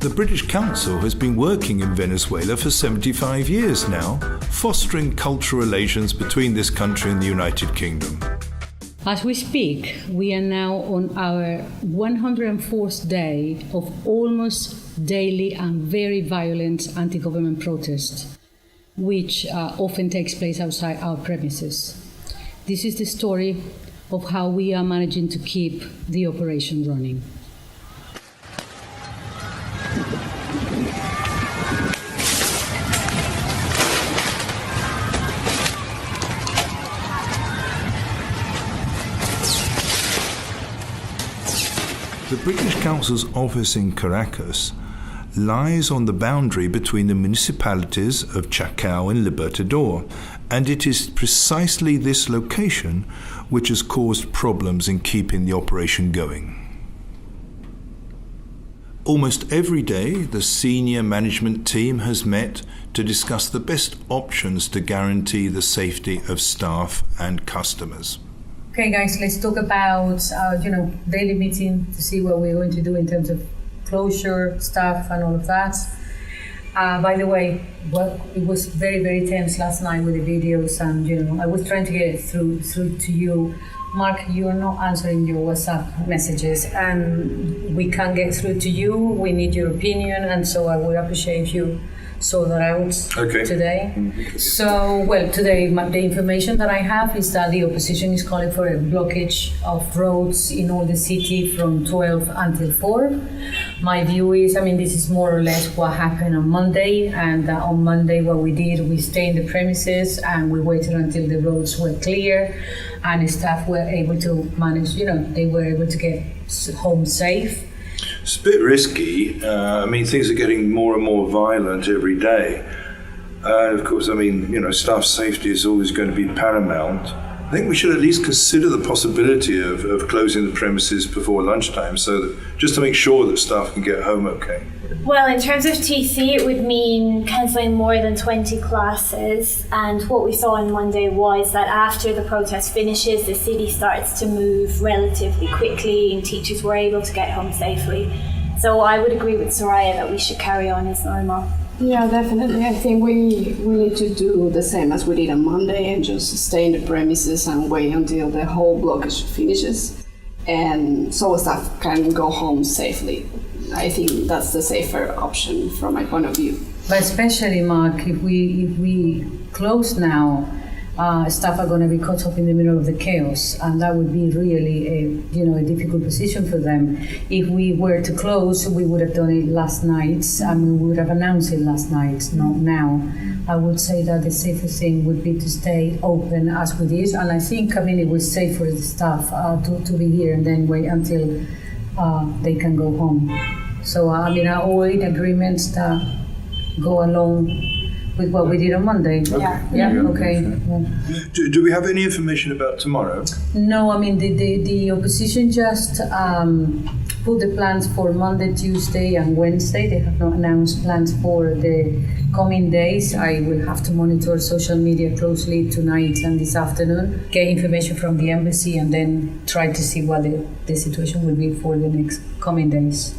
The British Council has been working in Venezuela for 75 years now, fostering cultural relations between this country and the United Kingdom. As we speak, we are now on our 104th day of almost daily and very violent anti-government protest, which often takes place outside our premises. This is the story of how we are managing to keep the operation running. The British Council's office in Caracas lies on the boundary between the municipalities of Chacao and Libertador, and it is precisely this location which has caused problems in keeping the operation going. Almost every day, the senior management team has met to discuss the best options to guarantee the safety of staff and customers. Okay, guys, let's talk about daily meeting to see what we're going to do in terms of closure, staff, and all of that. By the way, it was very, very tense last night with the videos, and I was trying to get it through to you. Mark, you are not answering your WhatsApp messages, and we can't get through to you. We need your opinion, and so I would appreciate if you sort that out today. So, today the information that I have is that the opposition is calling for a blockage of roads in all the city from 12 until 4. My view is, this is more or less what happened on Monday, and on Monday what we did, we stayed in the premises and we waited until the roads were clear and staff were able to manage, they were able to get home safe. It's a bit risky. Things are getting more and more violent every day. Of course, staff safety is always going to be paramount. I think we should at least consider the possibility of closing the premises before lunchtime, so that, just to make sure that staff can get home okay. Well, in terms of TC, it would mean cancelling more than 20 classes. And what we saw on Monday was that after the protest finishes, the city starts to move relatively quickly and teachers were able to get home safely. So I would agree with Soraya that we should carry on as normal. Yeah, definitely. I think we need to do the same as we did on Monday and just stay in the premises and wait until the whole blockage finishes, and so staff can go home safely. I think that's the safer option from my point of view. But especially, Mark, if we close now, staff are going to be caught up in the middle of the chaos, and that would be really a difficult position for them. If we were to close, we would have done it last night, and we would have announced it last night, not now. I would say that the safest thing would be to stay open as we did, and I think it was safe for the staff to be here and then wait until they can go home. So are all in agreement that go along with what we did on Monday? Okay. Do we have any information about tomorrow? No, the opposition just put the plans for Monday, Tuesday and Wednesday. They have not announced plans for the coming days. I will have to monitor social media closely tonight and this afternoon, get information from the embassy, and then try to see what the situation will be for the next coming days.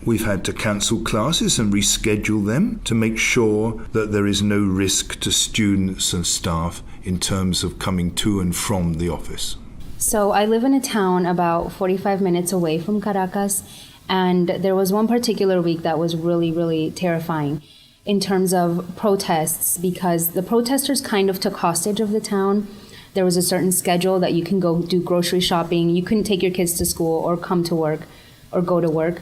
We've had to cancel classes and reschedule them to make sure that there is no risk to students and staff in terms of coming to and from the office. So I live in a town about 45 minutes away from Caracas, and there was one particular week that was really, really terrifying in terms of protests, because the protesters kind of took hostage of the town. There was a certain schedule that you can go do grocery shopping, you couldn't take your kids to school or come to work or go to work.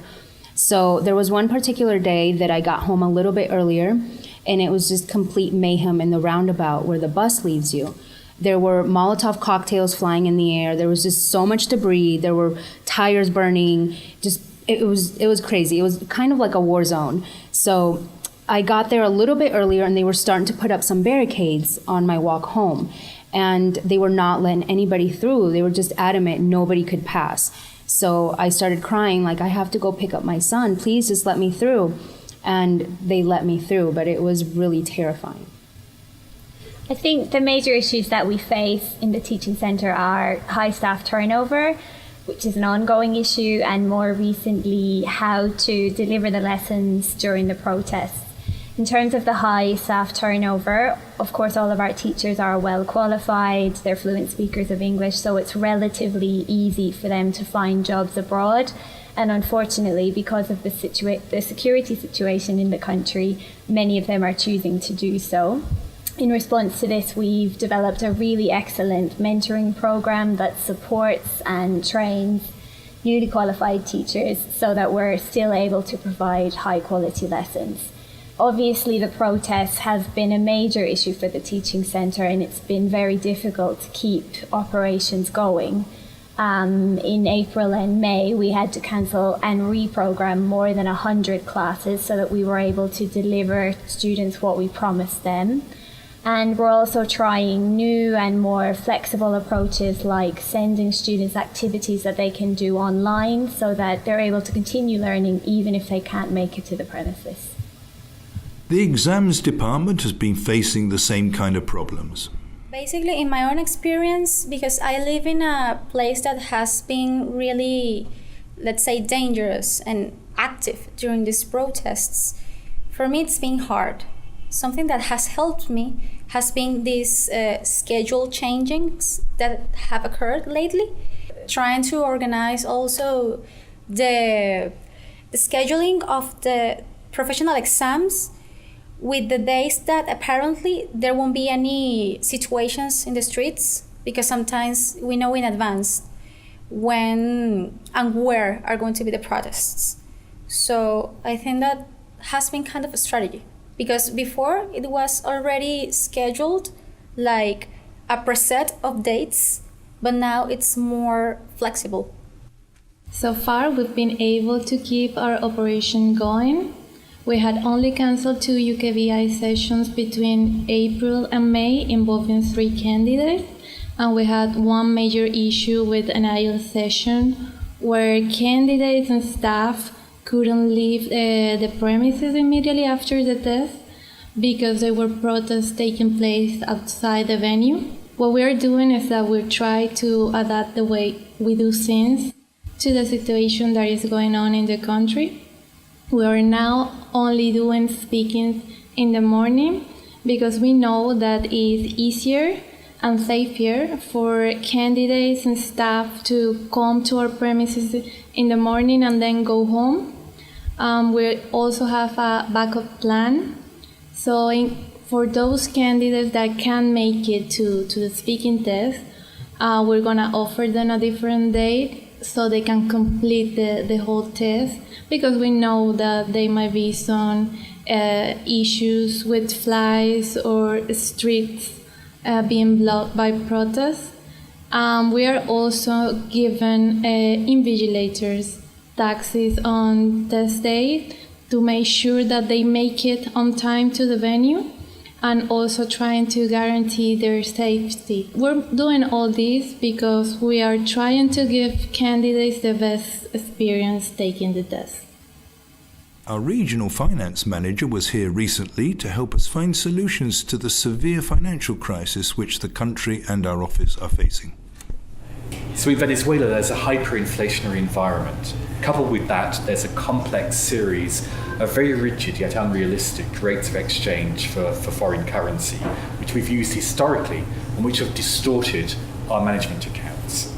So there was one particular day that I got home a little bit earlier, and it was just complete mayhem in the roundabout where the bus leaves you. There were Molotov cocktails flying in the air. There was just so much debris. There were tires burning. It was crazy. It was kind of like a war zone. So I got there a little bit earlier, and they were starting to put up some barricades on my walk home, and they were not letting anybody through. They were just adamant nobody could pass. So I started crying, like, I have to go pick up my son. Please just let me through. And they let me through, but it was really terrifying. I think the major issues that we face in the teaching centre are high staff turnover. which is an ongoing issue, and more recently, how to deliver the lessons during the protests. In terms of the high staff turnover, of course, all of our teachers are well qualified, they're fluent speakers of English, so it's relatively easy for them to find jobs abroad. And unfortunately, because of the security situation in the country, many of them are choosing to do so. In response to this, we've developed a really excellent mentoring program that supports and trains newly qualified teachers so that we're still able to provide high quality lessons. Obviously, the protests have been a major issue for the teaching centre, and it's been very difficult to keep operations going. In April and May, we had to cancel and reprogram more than 100 classes so that we were able to deliver students what we promised them. And we're also trying new and more flexible approaches, like sending students activities that they can do online so that they're able to continue learning even if they can't make it to the premises. The exams department has been facing the same kind of problems. Basically, in my own experience, because I live in a place that has been really, let's say, dangerous and active during these protests, for me it's been hard. Something that has helped me has been these schedule changings that have occurred lately. Trying to organize also the scheduling of the professional exams with the days that apparently there won't be any situations in the streets, because sometimes we know in advance when and where are going to be the protests. So I think that has been kind of a strategy, because before it was already scheduled like a preset of dates, but now it's more flexible. So far, we've been able to keep our operation going. We had only cancelled 2 UKVI sessions between April and May involving 3 candidates, and we had one major issue with an IELTS session where candidates and staff couldn't leave the premises immediately after the test because there were protests taking place outside the venue. What we are doing is that we try to adapt the way we do things to the situation that is going on in the country. We are now only doing speakings in the morning because we know that it is easier and safer for candidates and staff to come to our premises in the morning and then go home. We also have a backup plan. So for those candidates that can't make it to the speaking test, we're gonna offer them a different date so they can complete the whole test, because we know that there might be some issues with flights or streets being blocked by protests. We are also given invigilators taxis on test day to make sure that they make it on time to the venue, and also trying to guarantee their safety. We're doing all this because we are trying to give candidates the best experience taking the test. Our regional finance manager was here recently to help us find solutions to the severe financial crisis which the country and our office are facing. So in Venezuela, there's a hyperinflationary environment. Coupled with that, there's a complex series of very rigid yet unrealistic rates of exchange for foreign currency, which we've used historically and which have distorted our management accounts.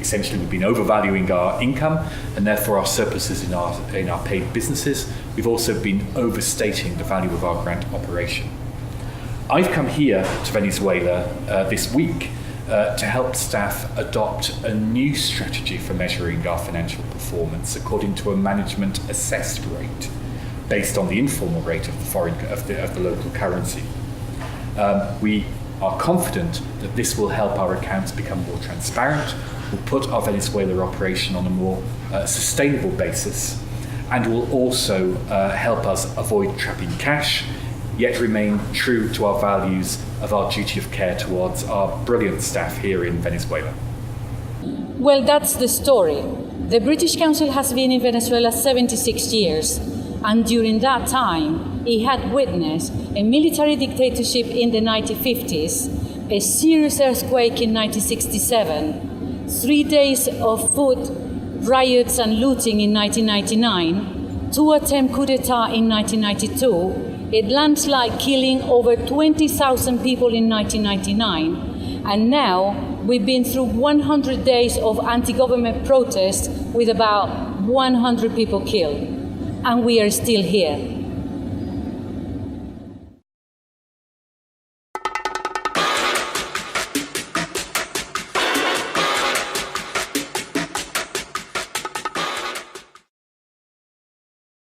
Essentially, we've been overvaluing our income and therefore our surpluses in our paid businesses. We've also been overstating the value of our grant operation. I've come here to Venezuela this week to help staff adopt a new strategy for measuring our financial performance according to a management assessed rate based on the informal rate of the local currency. We are confident that this will help our accounts become more transparent, will put our Venezuela operation on a more sustainable basis, and will also help us avoid trapping cash, yet remain true to our values of our duty of care towards our brilliant staff here in Venezuela. Well, that's the story. The British Council has been in Venezuela 76 years, and during that time, it had witnessed a military dictatorship in the 1950s, a serious earthquake in 1967, 3 days of food riots and looting in 1999, 2 attempt coup d'etat in 1992, a landslide killing over 20,000 people in 1999, and now we've been through 100 days of anti-government protests with about 100 people killed, and we are still here.